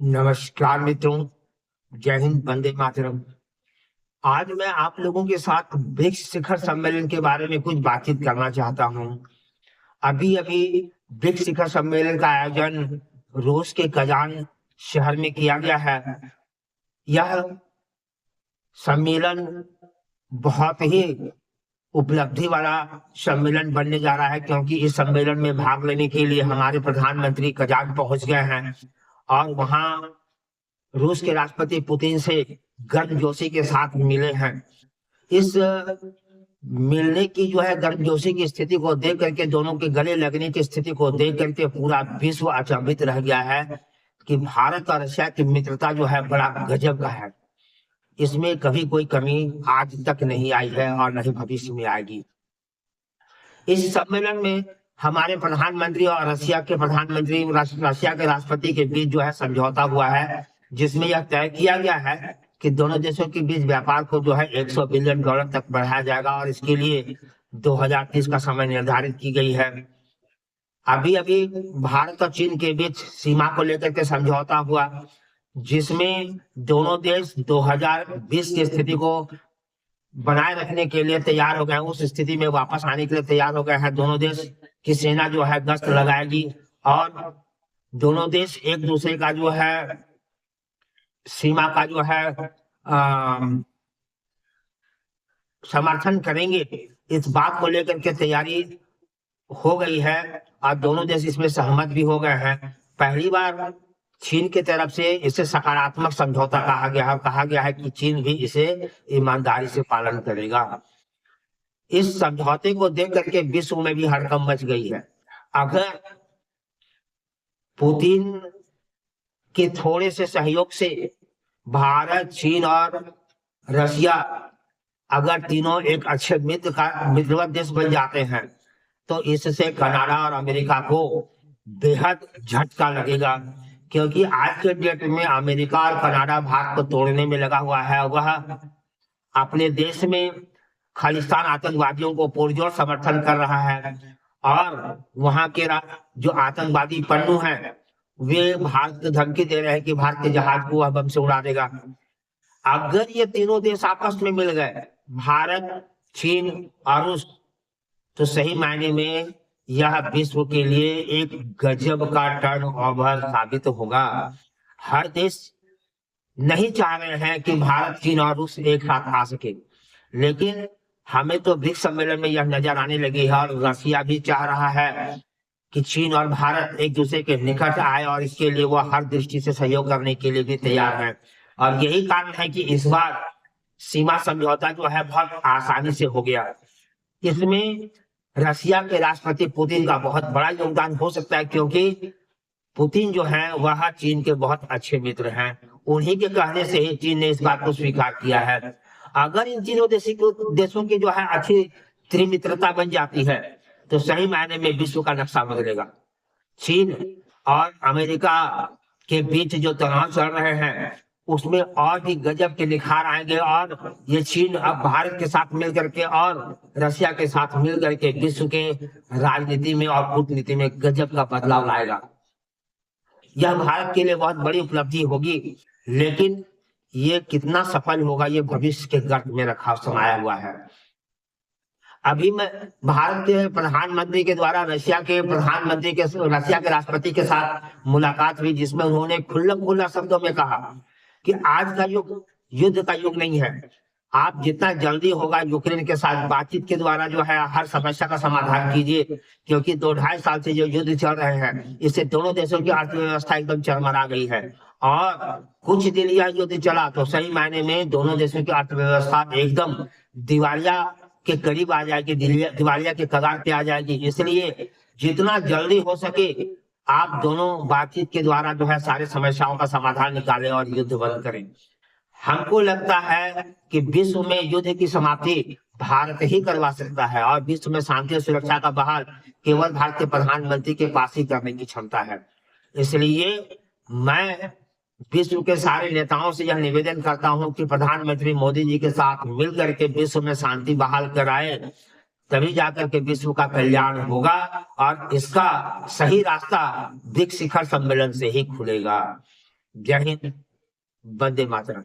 नमस्कार मित्रों। जय हिंद, वंदे मातरम। आज मैं आप लोगों के साथ ब्रिक्स शिखर सम्मेलन के बारे में कुछ बातचीत करना चाहता हूं। अभी अभी ब्रिक्स शिखर सम्मेलन का आयोजन रूस के कजान शहर में किया गया है। यह सम्मेलन बहुत ही उपलब्धि वाला सम्मेलन बनने जा रहा है, क्योंकि इस सम्मेलन में भाग लेने के लिए हमारे प्रधानमंत्री कजान पहुंच गए हैं और वहां रूस के राष्ट्रपति पुतिन से गर्मजोशी के साथ मिले हैं। इस मिलने की जो है गर्मजोशी की स्थिति को देख करके, दोनों के गले लगने की स्थिति को देख करके पूरा विश्व अचंभित रह गया है कि भारत और रशिया की मित्रता जो है बड़ा गजब का है। इसमें कभी कोई कमी आज तक नहीं आई है और न ही भविष्य में आएगी। इस सम्मेलन में हमारे प्रधानमंत्री और रशिया के प्रधानमंत्री, रशिया के राष्ट्रपति के बीच जो है समझौता हुआ है, जिसमें यह तय किया गया है कि दोनों देशों के बीच व्यापार को जो है 100 बिलियन डॉलर तक बढ़ाया जाएगा और इसके लिए 2030 का समय निर्धारित की गई है। अभी अभी भारत और चीन के बीच सीमा को लेकर के समझौता हुआ, जिसमें दोनों देश 2020 की स्थिति को बनाए रखने के लिए तैयार हो गए हैं। उस स्थिति में वापस आने के लिए तैयार हो गए हैं। दोनों देश की सेना जो है गश्त लगाएगी और दोनों देश एक दूसरे का जो है सीमा का जो है समर्थन करेंगे। इस बात को लेकर के तैयारी हो गई है और दोनों देश इसमें सहमत भी हो गए हैं। पहली बार चीन की तरफ से इसे सकारात्मक समझौता कहा गया है कि चीन भी इसे ईमानदारी से पालन करेगा। इस समझौते को देख करके विश्व में भी हड़कंप मच गई है। अगर पुतिन के थोड़े से सहयोग से भारत, चीन और रशिया अगर तीनों एक अच्छे मित्रवत देश बन जाते हैं, तो इससे कनाडा और अमेरिका को बेहद झटका लगेगा, क्योंकि आज के डेट में अमेरिका और कनाडा भारत को तोड़ने में लगा हुआ है। वह अपने देश में खालिस्तान आतंकवादियों को पुरजोर समर्थन कर रहा है और वहां के जो आतंकवादी पन्नू हैं वे भारत को धमकी दे रहे हैं कि भारत के जहाज को वह बम से उड़ा देगा। अगर ये तीनों देश आपस में मिल गए, भारत, चीन और रूस, तो सही मायने में यह विश्व के लिए एक गजब का टर्न ओवर साबित होगा। हर देश नहीं चाह रहे हैं कि भारत, चीन और रूस एक साथ आ सके, लेकिन हमें तो ब्रिक्स सम्मेलन में यह नजर आने लगी है और रशिया भी चाह रहा है कि चीन और भारत एक दूसरे के निकट आए और इसके लिए वो हर दृष्टि से सहयोग करने के लिए भी तैयार है। और यही कारण है कि इस बार सीमा समझौता जो है बहुत आसानी से हो गया। इसमें रशिया के राष्ट्रपति पुतिन का बहुत बड़ा योगदान हो सकता है, क्योंकि पुतिन जो है वह चीन के बहुत अच्छे मित्र हैं। उन्हीं के कहने से ही चीन ने इस बात को स्वीकार किया है। अगर इन तीनों देशों की जो है अच्छी त्रिमित्रता बन जाती है, तो सही मायने में विश्व का नक्शा बदलेगा। चीन और अमेरिका के बीच जो तनाव चल रहे हैं उसमें और भी गजब के निखार आएंगे और ये चीन अब भारत के साथ मिल करके और रशिया के साथ मिल करके विश्व के राजनीति में और कूटनीति में गजब का बदलाव लाएगा। यह भारत के लिए बहुत बड़ी उपलब्धि होगी, लेकिन ये कितना सफल होगा ये भविष्य के गर्त में रखा समाया हुआ है। अभी मैं भारत के प्रधानमंत्री के द्वारा रशिया के राष्ट्रपति के साथ मुलाकात हुई, जिसमें उन्होंने खुल्ला शब्दों में कहा कि आज का युग युद्ध का युग नहीं है। आप जितना जल्दी होगा यूक्रेन के साथ बातचीत के द्वारा जो है हर समस्या का समाधान कीजिए, क्योंकि 2-2.5 साल से जो युद्ध चल रहे हैं इससे दोनों देशों की अर्थव्यवस्था एकदम चरमरा गई है और कुछ दिन यह युद्ध चला तो सही मायने में दोनों देशों की अर्थव्यवस्था एकदम दिवालिया के करीब आ जाएगी, दिवालिया के कगार पे आ जाएगी। इसलिए जितना जल्दी हो सके आप दोनों बातचीत के द्वारा जो है सारे समस्याओं का समाधान निकालें और युद्ध बंद करें। हमको लगता है कि विश्व में युद्ध की समाप्ति भारत ही करवा सकता है और विश्व में शांति और सुरक्षा का बहाल केवल भारत के प्रधानमंत्री के पास ही करने की क्षमता है। इसलिए मैं विश्व के सारे नेताओं से यह निवेदन करता हूं कि प्रधानमंत्री मोदी जी के साथ मिलकर के विश्व में शांति बहाल कराए, तभी जाकर के विश्व का कल्याण होगा और इसका सही रास्ता ब्रिक्स शिखर सम्मेलन से ही खुलेगा। जय हिंद, वंदे मातरम।